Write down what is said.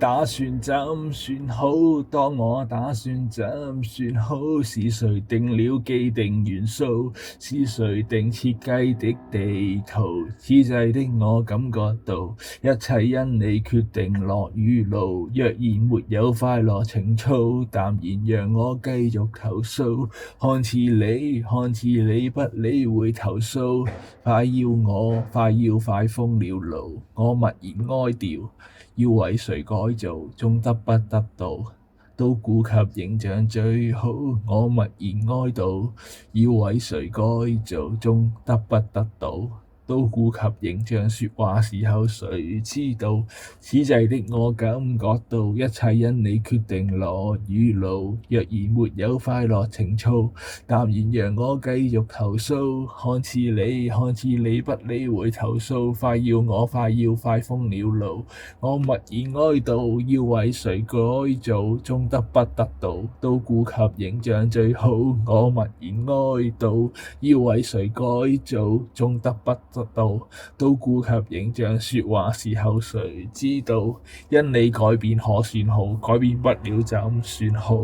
打算怎算好？當我打算怎算好？是誰定了既定元素？是誰定設計的地圖？此際的我感覺到，一切因你決定樂與怒。若然沒有快樂情操，淡然讓我繼續投訴。看似你不理會投訴，快要快瘋了怒。我默然哀悼，要為誰改造，終得不得到，都顧及形象最好。我默然哀悼，要為誰改造，終得不得到，都顧及形象。說話時候誰知道，此際的我感覺到，一切因你決定樂與怒。若然沒有快樂情操，淡然讓我繼續投訴。看似你不理會投訴，快要快瘋了怒。我默然哀悼，要為誰改造，終得不得到，都顧及形象最好。我默然哀悼，要為誰改造，終得不得到，都顧及形象。說話時候誰知道，因你改變可算好，改變不了怎算好。